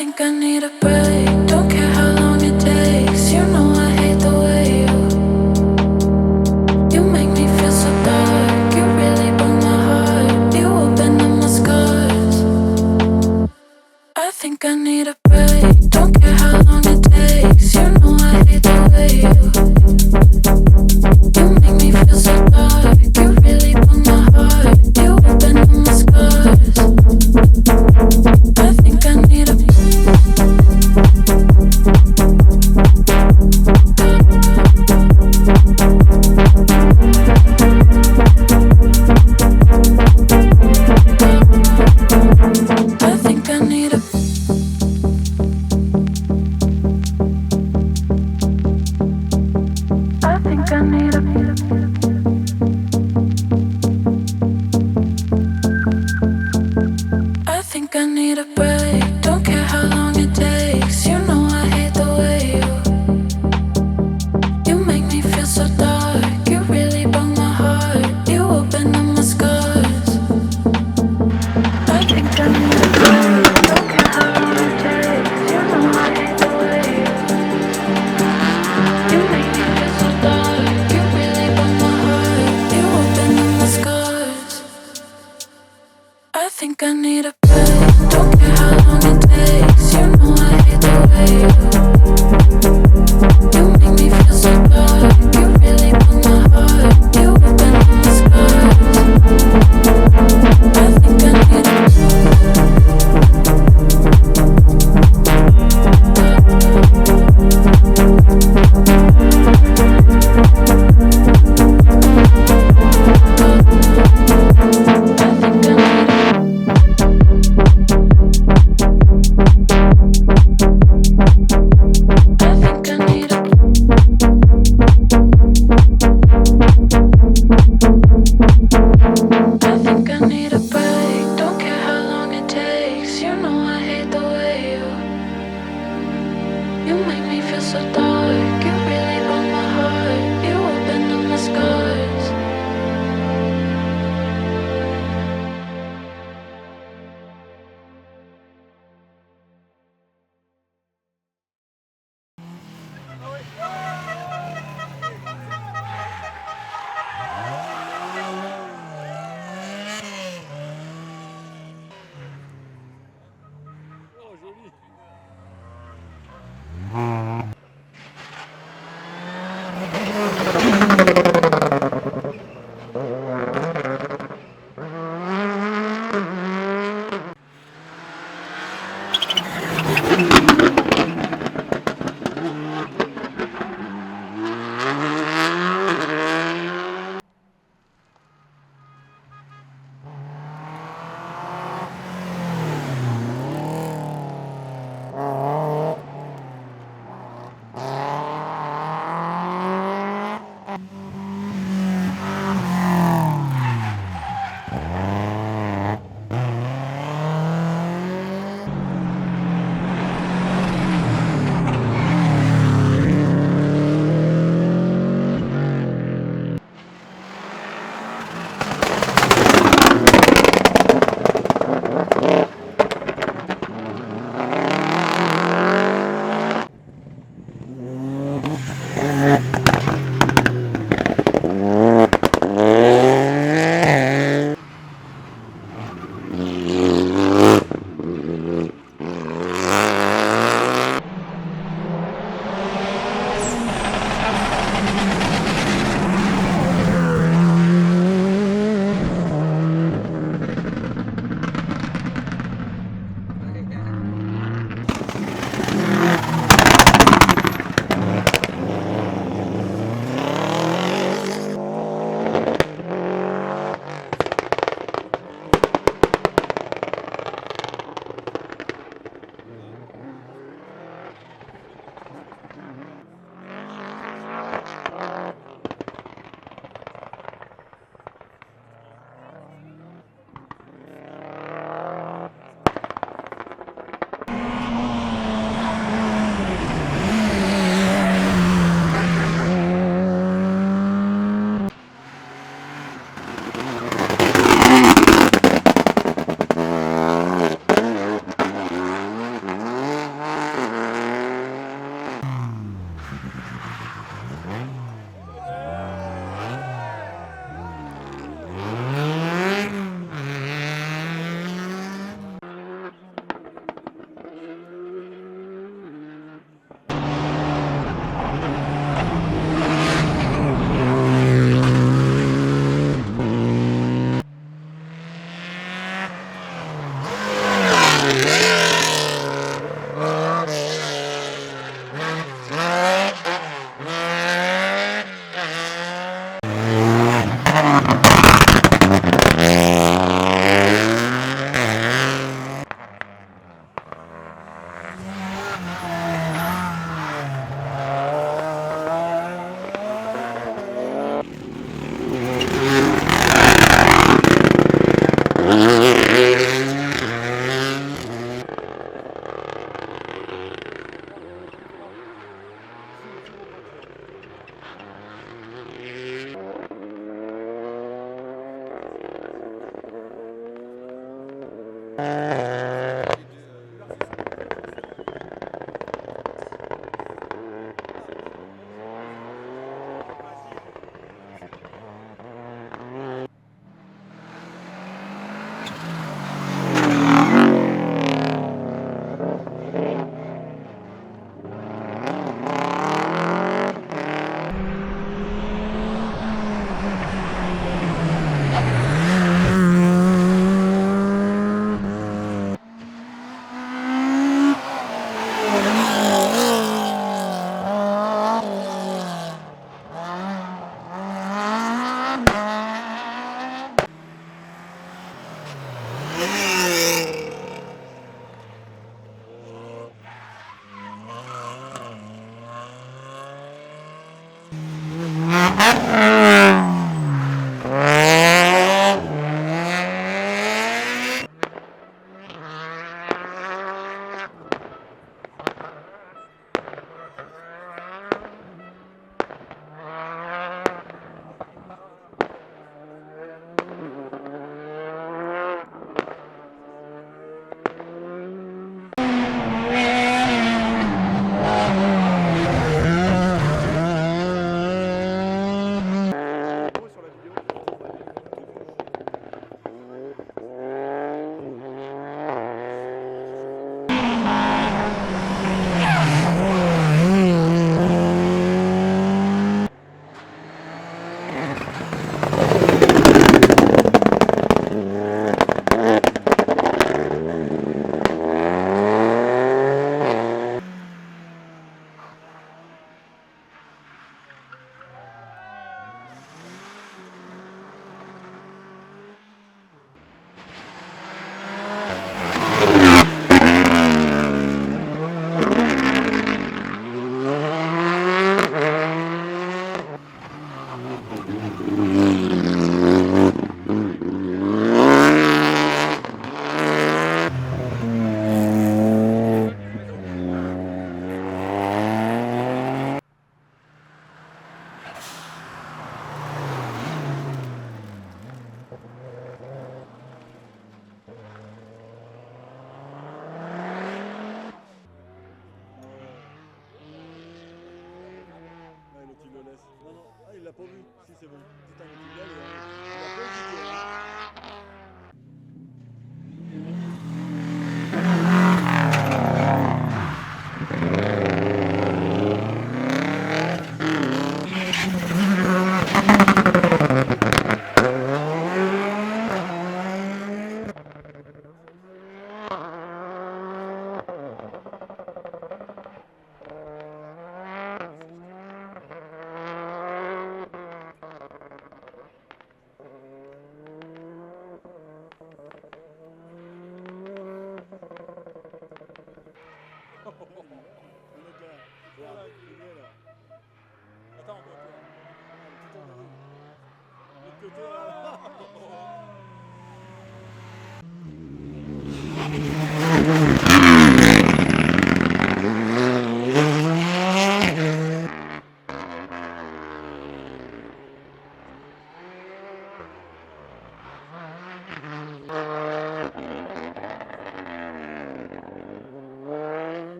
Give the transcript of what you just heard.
think I need a break. Don't care how long it takes. You know I hate the way you make me feel so dark. You really broke my heart. You opened up my scars. I think I need a break. Don't care how long it takes. You know I hate the way you make me feel so dark. You really broke my heart. You opened up my scars. I think I need a I think I need a I think I need a I think I need a break. Don't care how long it takes. You know I hate the way you make me feel so dark. You really broke my heart. You opened up my scars. I think I need a break. Don't care how long it takes. You know I hate the way you make me feel so dark. You really broke my heart. You opened up my scars. I think I need a break. Don't care how long it takes. You know I hate the way you make me feel so dark. You really broke my heart. You opened up my scars. I think I need a I think I need a break. Don't care how long it takes. You know I hate the way you make me feel so dark. You really broke my heart. You opened up my scars.